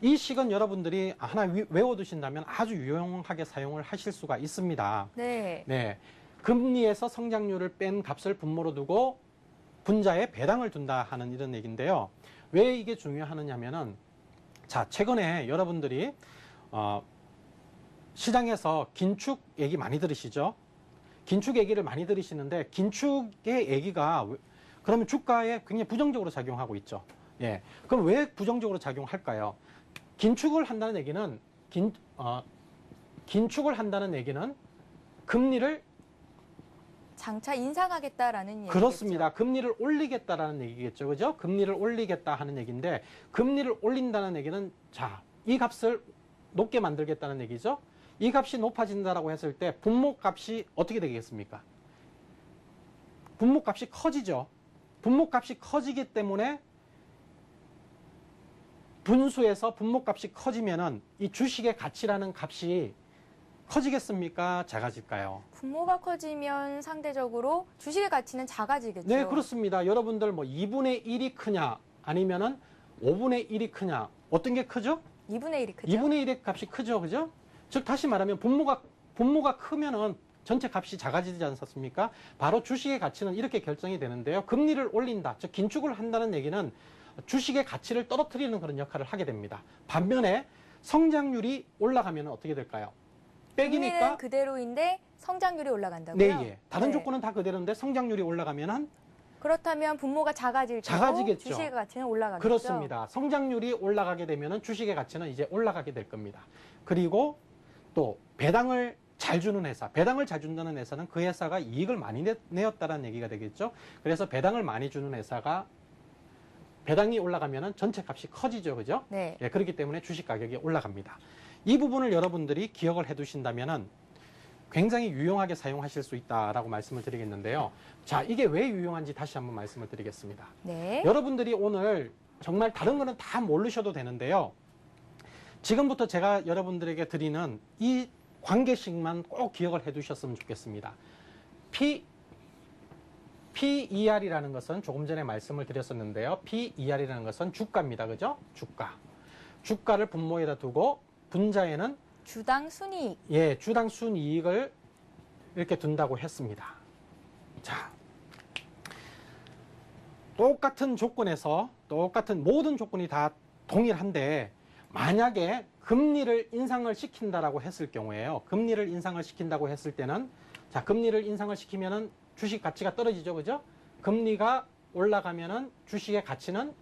이 식은 여러분들이 하나 외워두신다면 아주 유용하게 사용을 하실 수가 있습니다. 네. 네, 금리에서 성장률을 뺀 값을 분모로 두고 분자에 배당을 둔다 하는 이런 얘기인데요. 왜 이게 중요하느냐면은 자, 최근에 여러분들이 시장에서 긴축 얘기 많이 들으시죠? 긴축 얘기를 많이 들으시는데 긴축의 얘기가 그러면 주가에 굉장히 부정적으로 작용하고 있죠. 예. 그럼 왜 부정적으로 작용할까요? 긴축을 한다는 얘기는 긴축을 한다는 얘기는 금리를 장차 인상하겠다라는 얘기죠. 그렇습니다. 금리를 올리겠다라는 얘기겠죠. 그죠? 금리를 올리겠다 하는 얘기인데 금리를 올린다는 얘기는 자, 이 값을 높게 만들겠다는 얘기죠. 이 값이 높아진다라고 했을 때 분모값이 어떻게 되겠습니까? 분모값이 커지죠. 분모값이 커지기 때문에 분수에서 분모값이 커지면은 이 주식의 가치라는 값이 커지겠습니까? 작아질까요? 분모가 커지면 상대적으로 주식의 가치는 작아지겠죠. 네, 그렇습니다. 여러분들 뭐 2분의 1이 크냐 아니면은 5분의 1이 크냐 어떤 게 크죠? 2분의 1이 크죠. 2분의 1의 값이 크죠. 그죠? 즉 다시 말하면 분모가 크면은 전체 값이 작아지지 않습니까? 바로 주식의 가치는 이렇게 결정이 되는데요. 금리를 올린다. 즉 긴축을 한다는 얘기는 주식의 가치를 떨어뜨리는 그런 역할을 하게 됩니다. 반면에 성장률이 올라가면 어떻게 될까요? 금리는 빼기니까 그대로인데 성장률이 올라간다고요? 네, 예. 다른 네. 조건은 다 그대로인데 성장률이 올라가면은 그렇다면 분모가 작아질 테고 작아지겠죠. 주식의 가치는 올라가겠죠. 그렇습니다. 성장률이 올라가게 되면은 주식의 가치는 이제 올라가게 될 겁니다. 그리고 또 배당을 잘 주는 회사, 배당을 잘 준다는 회사는 그 회사가 이익을 많이 내었다는 얘기가 되겠죠. 그래서 배당을 많이 주는 회사가 배당이 올라가면은 전체 값이 커지죠. 그죠? 네. 예, 그렇기 때문에 주식 가격이 올라갑니다. 이 부분을 여러분들이 기억을 해 두신다면은 굉장히 유용하게 사용하실 수 있다라고 말씀을 드리겠는데요. 자, 이게 왜 유용한지 다시 한번 말씀을 드리겠습니다. 네. 여러분들이 오늘 정말 다른 거는 다 모르셔도 되는데요. 지금부터 제가 여러분들에게 드리는 이 관계식만 꼭 기억을 해 두셨으면 좋겠습니다. PER이라는 것은 조금 전에 말씀을 드렸었는데요. PER이라는 것은 주가입니다. 그죠? 주가. 주가를 분모에다 두고 분자에는 주당 순이익. 예, 주당 순이익을 이렇게 둔다고 했습니다. 자, 똑같은 조건에서 똑같은 모든 조건이 다 동일한데 만약에 금리를 인상을 시킨다라고 했을 경우에요. 금리를 인상을 시킨다고 했을 때는 자, 금리를 인상을 시키면은 주식 가치가 떨어지죠. 그죠? 금리가 올라가면은 주식의 가치는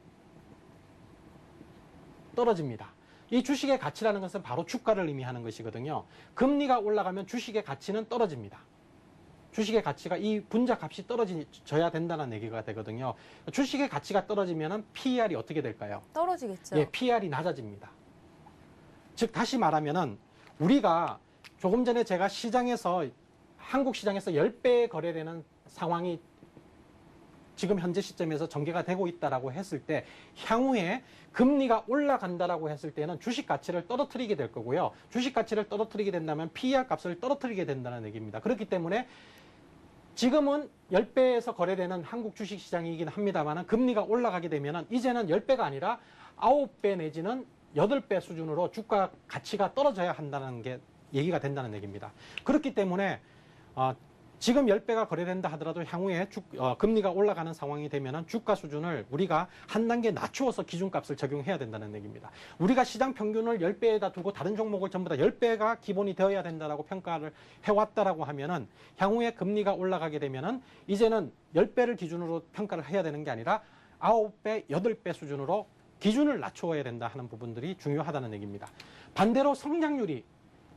떨어집니다. 이 주식의 가치라는 것은 바로 주가를 의미하는 것이거든요. 금리가 올라가면 주식의 가치는 떨어집니다. 주식의 가치가 이 분자 값이 떨어져야 된다는 얘기가 되거든요. 주식의 가치가 떨어지면 PER이 어떻게 될까요? 떨어지겠죠. 예, PER이 낮아집니다. 즉 다시 말하면은 우리가 조금 전에 제가 시장에서 한국 시장에서 10배 거래되는 상황이 지금 현재 시점에서 전개가 되고 있다라고 했을 때 향후에 금리가 올라간다라고 했을 때는 주식 가치를 떨어뜨리게 될 거고요. 주식 가치를 떨어뜨리게 된다면 PER 값을 떨어뜨리게 된다는 얘기입니다. 그렇기 때문에 지금은 10배에서 거래되는 한국 주식 시장이긴 합니다만 금리가 올라가게 되면 이제는 10배가 아니라 9배 내지는 8배 수준으로 주가 가치가 떨어져야 한다는 게 얘기가 된다는 얘기입니다. 그렇기 때문에 지금 10배가 거래된다 하더라도 향후에 금리가 올라가는 상황이 되면 주가 수준을 우리가 한 단계 낮추어서 기준값을 적용해야 된다는 얘기입니다. 우리가 시장 평균을 10배에다 두고 다른 종목을 전부 다 10배가 기본이 되어야 된다라고 평가를 해왔다라고 하면은 향후에 금리가 올라가게 되면은 이제는 10배를 기준으로 평가를 해야 되는 게 아니라 9배, 8배 수준으로 기준을 낮추어야 된다 하는 부분들이 중요하다는 얘기입니다. 반대로 성장률이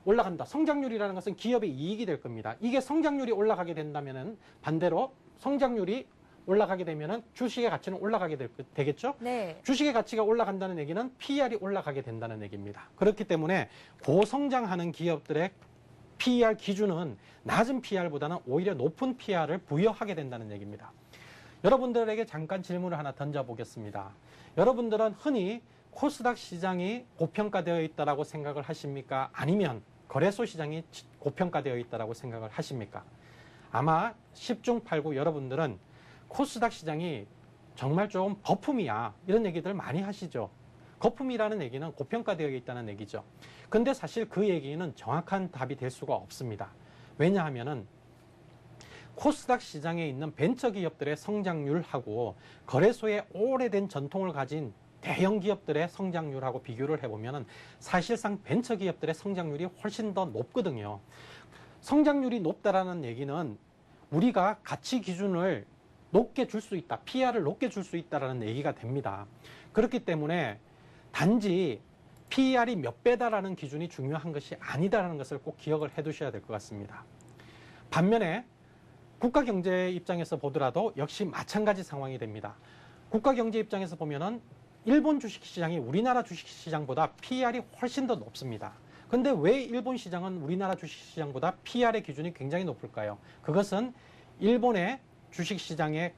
올라간다. 성장률이라는 것은 기업의 이익이 될 겁니다. 이게 성장률이 올라가게 된다면은 반대로 성장률이 올라가게 되면은 주식의 가치는 올라가게 되겠죠? 네. 주식의 가치가 올라간다는 얘기는 PER이 올라가게 된다는 얘기입니다. 그렇기 때문에 고성장하는 기업들의 PER 기준은 낮은 PER보다는 오히려 높은 PER을 부여하게 된다는 얘기입니다. 여러분들에게 잠깐 질문을 하나 던져보겠습니다. 여러분들은 흔히 코스닥 시장이 고평가되어 있다고 생각을 하십니까? 아니면 거래소 시장이 고평가되어 있다고 생각을 하십니까? 아마 10중 8구 여러분들은 코스닥 시장이 정말 좀 거품이야 이런 얘기들 많이 하시죠. 거품이라는 얘기는 고평가되어 있다는 얘기죠. 근데 사실 그 얘기는 정확한 답이 될 수가 없습니다. 왜냐하면은 코스닥 시장에 있는 벤처기업들의 성장률하고 거래소의 오래된 전통을 가진 대형 기업들의 성장률하고 비교를 해보면 사실상 벤처기업들의 성장률이 훨씬 더 높거든요. 성장률이 높다라는 얘기는 우리가 가치 기준을 높게 줄 수 있다, PER을 높게 줄 수 있다라는 얘기가 됩니다. 그렇기 때문에 단지 PER이 몇 배다라는 기준이 중요한 것이 아니다라는 것을 꼭 기억을 해 두셔야 될 것 같습니다. 반면에 국가 경제 입장에서 보더라도 역시 마찬가지 상황이 됩니다. 국가 경제 입장에서 보면은 일본 주식시장이 우리나라 주식시장보다 PER이 훨씬 더 높습니다. 근데 왜 일본 시장은 우리나라 주식시장보다 PER의 기준이 굉장히 높을까요? 그것은 일본의 주식시장의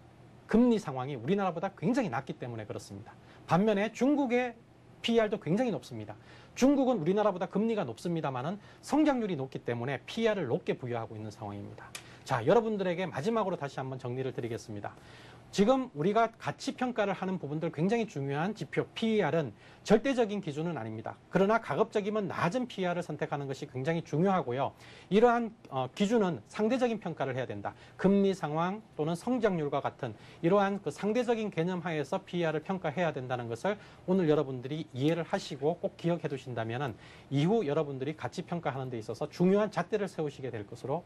금리 상황이 우리나라보다 굉장히 낮기 때문에 그렇습니다. 반면에 중국의 PER도 굉장히 높습니다. 중국은 우리나라보다 금리가 높습니다만은 성장률이 높기 때문에 PER을 높게 부여하고 있는 상황입니다. 자, 여러분들에게 마지막으로 다시 한번 정리를 드리겠습니다. 지금 우리가 가치 평가를 하는 부분들 굉장히 중요한 지표 PER은 절대적인 기준은 아닙니다. 그러나 가급적이면 낮은 PER을 선택하는 것이 굉장히 중요하고요. 이러한 기준은 상대적인 평가를 해야 된다. 금리 상황 또는 성장률과 같은 이러한 그 상대적인 개념 하에서 PER을 평가해야 된다는 것을 오늘 여러분들이 이해를 하시고 꼭 기억해 두신다면 이후 여러분들이 가치 평가하는 데 있어서 중요한 잣대를 세우시게 될 것으로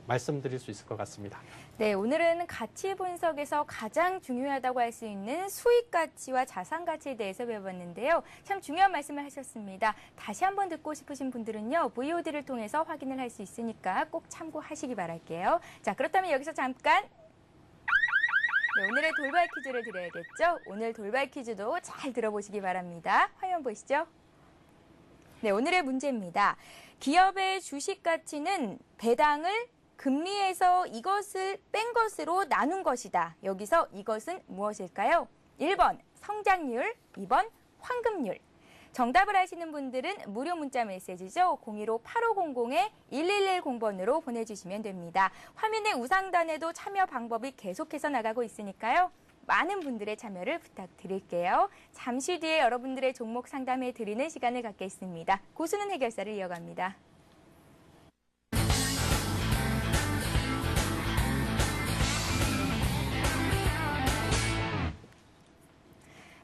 말씀드릴 수 있을 것 같습니다. 네, 오늘은 가치 분석에서 가장 중요하다고 할 수 있는 수익 가치와 자산 가치에 대해서 배워봤는데요. 참 중요한 말씀을 하셨습니다. 다시 한번 듣고 싶으신 분들은요, VOD를 통해서 확인을 할 수 있으니까 꼭 참고하시기 바랄게요. 자, 그렇다면 여기서 잠깐 네, 오늘의 돌발 퀴즈를 드려야겠죠? 오늘 돌발 퀴즈도 잘 들어보시기 바랍니다. 화면 보시죠. 네, 오늘의 문제입니다. 기업의 주식 가치는 배당을 금리에서 이것을 뺀 것으로 나눈 것이다. 여기서 이것은 무엇일까요? 1번 성장률, 2번 황금률. 정답을 아시는 분들은 무료 문자 메시지죠. 015-8500-1110번으로 보내주시면 됩니다. 화면의 우상단에도 참여 방법이 계속해서 나가고 있으니까요. 많은 분들의 참여를 부탁드릴게요. 잠시 뒤에 여러분들의 종목 상담해 드리는 시간을 갖겠습니다. 고수는 해결사를 이어갑니다.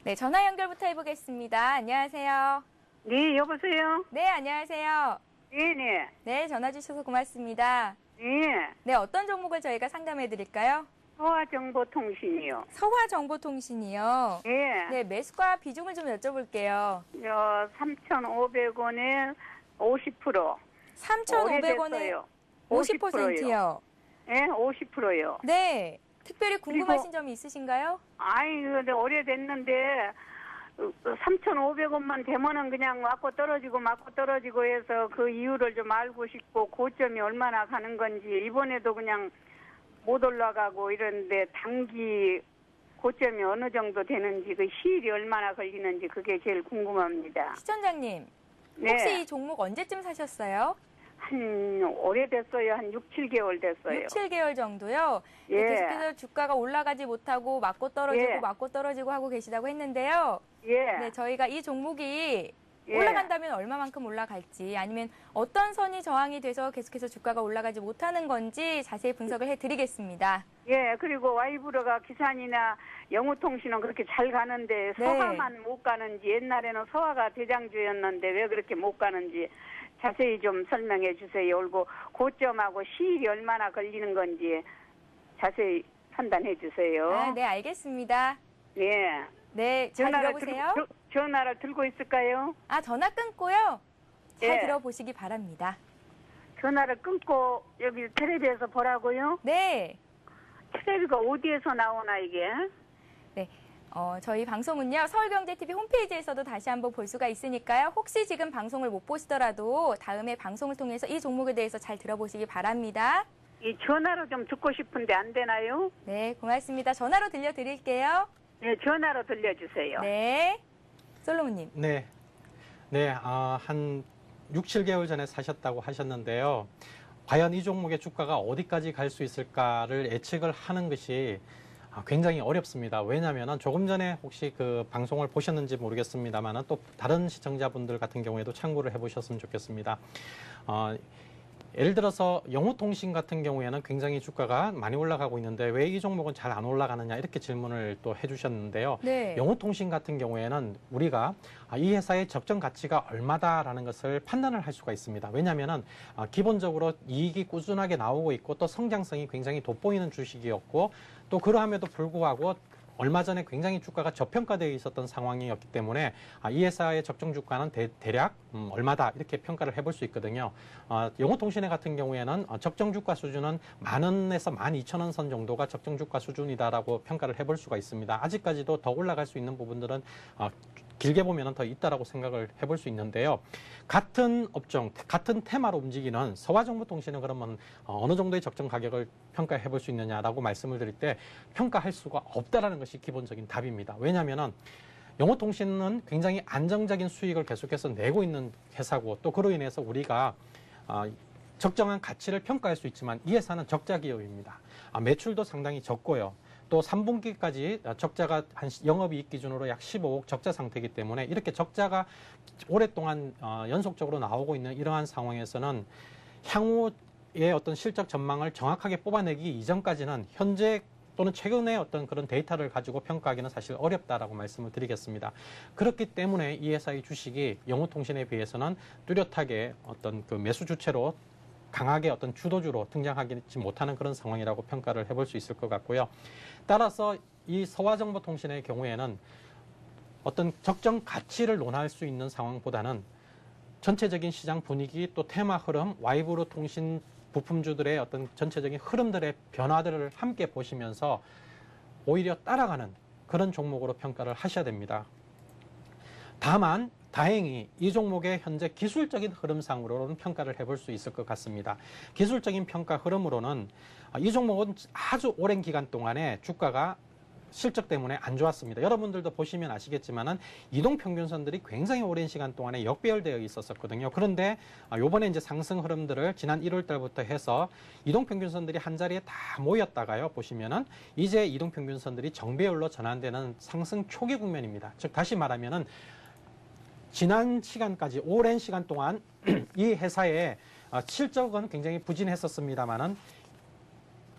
네, 전화 연결부터 해보겠습니다. 안녕하세요. 네, 여보세요? 네, 안녕하세요. 네네. 네, 전화 주셔서 고맙습니다. 네. 네, 어떤 종목을 저희가 상담해 드릴까요? 서화정보통신이요. 서화정보통신이요. 네. 네, 매수가 비중을 좀 여쭤볼게요. 3,500원에 50%. 3,500원에 50%요. 네, 50%요. 네, 특별히 궁금하신 점이 있으신가요? 아이, 근데 오래됐는데, 3,500원만 되면은 그냥 맞고 떨어지고 해서 그 이유를 좀 알고 싶고 고점이 얼마나 가는 건지 이번에도 그냥 못 올라가고 이런데 단기 고점이 어느 정도 되는지 그 시일이 얼마나 걸리는지 그게 제일 궁금합니다. 시청자님, 네. 혹시 이 종목 언제쯤 사셨어요? 한 오래됐어요. 한 6, 7개월 됐어요. 6, 7개월 정도요. 예. 계속해서 주가가 올라가지 못하고 맞고 떨어지고 하고 계시다고 했는데요. 예. 네, 저희가 이 종목이 예. 올라간다면 얼마만큼 올라갈지 아니면 어떤 선이 저항이 돼서 계속해서 주가가 올라가지 못하는 건지 자세히 분석을 해드리겠습니다. 예, 그리고 와이브러가 기산이나 영우통신은 그렇게 잘 가는데 네. 서화만 못 가는지 옛날에는 서화가 대장주였는데 왜 그렇게 못 가는지 자세히 좀 설명해 주세요. 그리고 고점하고 시일이 얼마나 걸리는 건지 자세히 판단해 주세요. 아, 네, 알겠습니다. 예. 네, 잘 들어보세요. 전화를 들고 있을까요? 아, 전화 끊고요. 잘 예. 들어보시기 바랍니다. 전화를 끊고 여기 텔레비에서 보라고요? 네. 텔레비가 어디에서 나오나 이게? 저희 방송은요, 서울경제TV 홈페이지에서도 다시 한번 볼 수가 있으니까요. 혹시 지금 방송을 못 보시더라도 다음에 방송을 통해서 이 종목에 대해서 잘 들어보시기 바랍니다. 이 전화로 좀 듣고 싶은데 안 되나요? 네, 고맙습니다. 전화로 들려드릴게요. 네, 전화로 들려주세요. 네. 솔로몬님. 네. 네, 한 6, 7개월 전에 사셨다고 하셨는데요. 과연 이 종목의 주가가 어디까지 갈 수 있을까를 예측을 하는 것이 굉장히 어렵습니다. 왜냐하면 조금 전에 혹시 그 방송을 보셨는지 모르겠습니다만 또 다른 시청자분들 같은 경우에도 참고를 해보셨으면 좋겠습니다. 예를 들어서 영우통신 같은 경우에는 굉장히 주가가 많이 올라가고 있는데 왜 이 종목은 잘 안 올라가느냐 이렇게 질문을 또 해주셨는데요. 네. 영우통신 같은 경우에는 우리가 이 회사의 적정 가치가 얼마다라는 것을 판단을 할 수가 있습니다. 왜냐하면 기본적으로 이익이 꾸준하게 나오고 있고 또 성장성이 굉장히 돋보이는 주식이었고 또 그러함에도 불구하고 얼마 전에 굉장히 주가가 저평가되어 있었던 상황이었기 때문에 이 회사의 적정 주가는 대략 얼마다 이렇게 평가를 해볼 수 있거든요. 영우통신 같은 경우에는 적정 주가 수준은 10,000원에서 12,000원 선 정도가 적정 주가 수준이다라고 평가를 해볼 수가 있습니다. 아직까지도 더 올라갈 수 있는 부분들은 길게 보면 더 있다라고 생각을 해볼 수 있는데요. 같은 업종, 같은 테마로 움직이는 서화정보통신은 그러면 어느 정도의 적정 가격을 평가해 볼 수 있느냐라고 말씀을 드릴 때 평가할 수가 없다라는 것이 기본적인 답입니다. 왜냐하면은 영어통신은 굉장히 안정적인 수익을 계속해서 내고 있는 회사고 또 그로 인해서 우리가 적정한 가치를 평가할 수 있지만 이 회사는 적자 기업입니다. 매출도 상당히 적고요. 또 3분기까지 적자가 한 영업이익 기준으로 약 15억 적자 상태이기 때문에 이렇게 적자가 오랫동안 연속적으로 나오고 있는 이러한 상황에서는 향후의 어떤 실적 전망을 정확하게 뽑아내기 이전까지는 현재 또는 최근의 어떤 그런 데이터를 가지고 평가하기는 사실 어렵다라고 말씀을 드리겠습니다. 그렇기 때문에 이 회사의 주식이 영우통신에 비해서는 뚜렷하게 어떤 그 매수 주체로 강하게 어떤 주도주로 등장하지 못하는 그런 상황이라고 평가를 해볼 수 있을 것 같고요. 따라서 이 서화정보통신의 경우에는 어떤 적정 가치를 논할 수 있는 상황보다는 전체적인 시장 분위기 또 테마 흐름, 와이브로 통신 부품주들의 어떤 전체적인 흐름들의 변화들을 함께 보시면서 오히려 따라가는 그런 종목으로 평가를 하셔야 됩니다. 다만 다행히 이 종목의 현재 기술적인 흐름상으로는 평가를 해볼 수 있을 것 같습니다. 기술적인 평가 흐름으로는 이 종목은 아주 오랜 기간 동안에 주가가 실적 때문에 안 좋았습니다. 여러분들도 보시면 아시겠지만은 이동평균선들이 굉장히 오랜 시간 동안에 역배열되어 있었거든요. 그런데 요번에 이제 상승 흐름들을 지난 1월 달부터 해서 이동평균선들이 한 자리에 다 모였다가요. 보시면은 이제 이동평균선들이 정배열로 전환되는 상승 초기 국면입니다. 즉 다시 말하면은 지난 시간까지 오랜 시간 동안 이 회사의 실적은 굉장히 부진했었습니다만은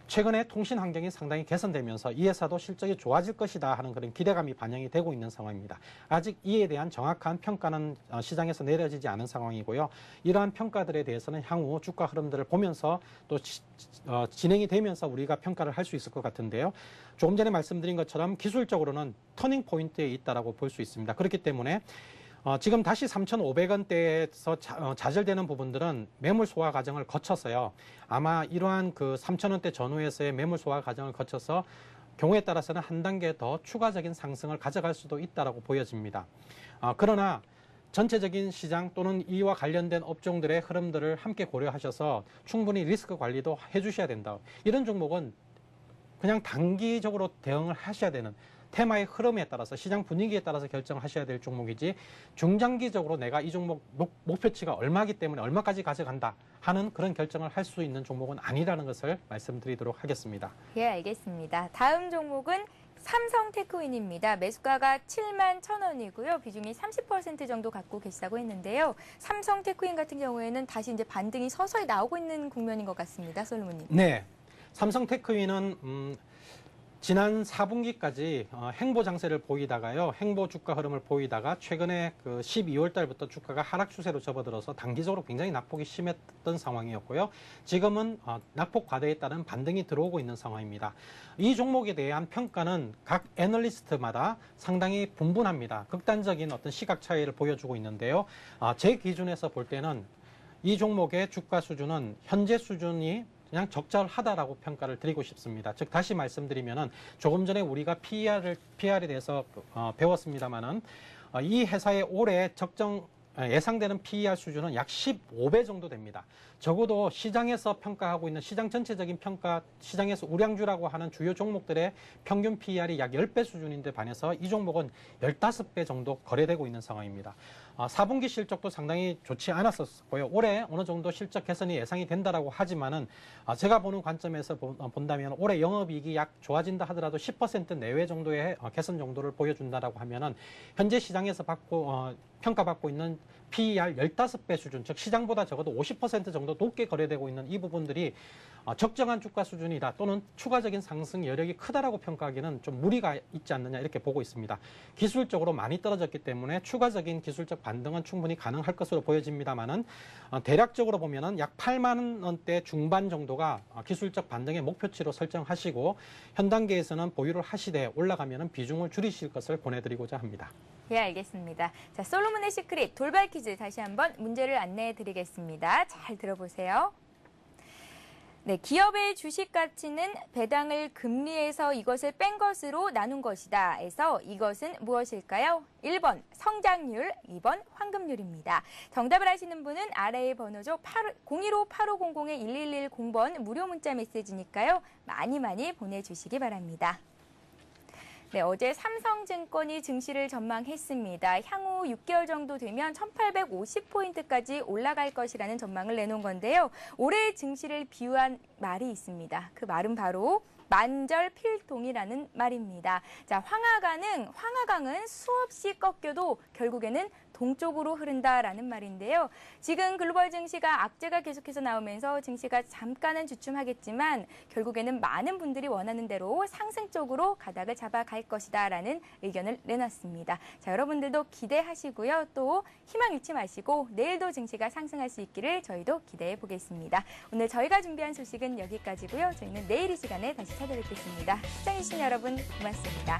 최근에 통신 환경이 상당히 개선되면서 이 회사도 실적이 좋아질 것이다 하는 그런 기대감이 반영이 되고 있는 상황입니다. 아직 이에 대한 정확한 평가는 시장에서 내려지지 않은 상황이고요. 이러한 평가들에 대해서는 향후 주가 흐름들을 보면서 또 진행이 되면서 우리가 평가를 할 수 있을 것 같은데요. 조금 전에 말씀드린 것처럼 기술적으로는 터닝 포인트에 있다라고 볼 수 있습니다. 그렇기 때문에 지금 다시 3,500원대에서 좌절되는 부분들은 매물 소화 과정을 거쳐서요. 아마 이러한 그 3,000원대 전후에서의 매물 소화 과정을 거쳐서 경우에 따라서는 한 단계 더 추가적인 상승을 가져갈 수도 있다라고 보여집니다. 그러나 전체적인 시장 또는 이와 관련된 업종들의 흐름들을 함께 고려하셔서 충분히 리스크 관리도 해주셔야 된다. 이런 종목은 그냥 단기적으로 대응을 하셔야 되는 테마의 흐름에 따라서 시장 분위기에 따라서 결정하셔야 될 종목이지 중장기적으로 내가 이 종목 목표치가 얼마기 때문에 얼마까지 가져간다 하는 그런 결정을 할 수 있는 종목은 아니라는 것을 말씀드리도록 하겠습니다. 예, 알겠습니다. 다음 종목은 삼성테크윈입니다. 매수가가 71,000원이고요. 비중이 30% 정도 갖고 계시다고 했는데요. 삼성테크윈 같은 경우에는 다시 이제 반등이 서서히 나오고 있는 국면인 것 같습니다. 솔로몬님. 네. 삼성테크윈은 지난 4분기까지 행보 장세를 보이다가요. 행보 주가 흐름을 보이다가 최근에 그 12월 달부터 주가가 하락 추세로 접어들어서 단기적으로 굉장히 낙폭이 심했던 상황이었고요. 지금은 낙폭 과대에 따른 반등이 들어오고 있는 상황입니다. 이 종목에 대한 평가는 각 애널리스트마다 상당히 분분합니다. 극단적인 어떤 시각 차이를 보여주고 있는데요. 제 기준에서 볼 때는 이 종목의 주가 수준은 현재 수준이 그냥 적절하다라고 평가를 드리고 싶습니다. 즉 다시 말씀드리면은 조금 전에 우리가 PR에 대해서 배웠습니다만은 이 회사의 올해 예상되는 PER 수준은 약 15배 정도 됩니다. 적어도 시장에서 평가하고 있는 시장 전체적인 평가, 시장에서 우량주라고 하는 주요 종목들의 평균 PER이 약 10배 수준인데 반해서 이 종목은 15배 정도 거래되고 있는 상황입니다. 4분기 실적도 상당히 좋지 않았었고요. 올해 어느 정도 실적 개선이 예상이 된다라고 하지만은 제가 보는 관점에서 본다면 올해 영업이익이 약 좋아진다 하더라도 10% 내외 정도의 개선 정도를 보여준다라고 하면은 현재 시장에서 평가받고 있는 PER 15배 수준, 즉 시장보다 적어도 50% 정도 높게 거래되고 있는 이 부분들이 적정한 주가 수준이다 또는 추가적인 상승 여력이 크다라고 평가하기는 좀 무리가 있지 않느냐 이렇게 보고 있습니다. 기술적으로 많이 떨어졌기 때문에 추가적인 기술적 반등은 충분히 가능할 것으로 보여집니다만은 대략적으로 보면은 약 8만 원대 중반 정도가 기술적 반등의 목표치로 설정하시고 현 단계에서는 보유를 하시되 올라가면은 비중을 줄이실 것을 보내드리고자 합니다. 예, 알겠습니다. 자, 솔로몬의 시크릿 돌발 퀴즈 다시 한번 문제를 안내해 드리겠습니다. 잘 들어보세요. 네, 기업의 주식 가치는 배당을 금리에서 이것을 뺀 것으로 나눈 것이다. 해서 이것은 무엇일까요? 1번 성장률, 2번 환급률입니다. 정답을 아시는 분은 아래의 번호죠. 015-8500-1110번 무료 문자 메시지니까요. 많이 보내주시기 바랍니다. 네, 어제 삼성증권이 증시를 전망했습니다. 향후 6개월 정도 되면 1850포인트까지 올라갈 것이라는 전망을 내놓은 건데요. 올해의 증시를 비유한 말이 있습니다. 그 말은 바로 만절필통이라는 말입니다. 자, 황하강은 수없이 꺾여도 결국에는 동쪽으로 흐른다라는 말인데요. 지금 글로벌 증시가 악재가 계속해서 나오면서 증시가 잠깐은 주춤하겠지만 결국에는 많은 분들이 원하는 대로 상승 쪽으로 가닥을 잡아갈 것이다라는 의견을 내놨습니다. 자, 여러분들도 기대하시고요. 또 희망 잃지 마시고 내일도 증시가 상승할 수 있기를 저희도 기대해 보겠습니다. 오늘 저희가 준비한 소식은 여기까지고요. 저희는 내일 이 시간에 다시 찾아뵙겠습니다. 시청해주신 여러분 고맙습니다.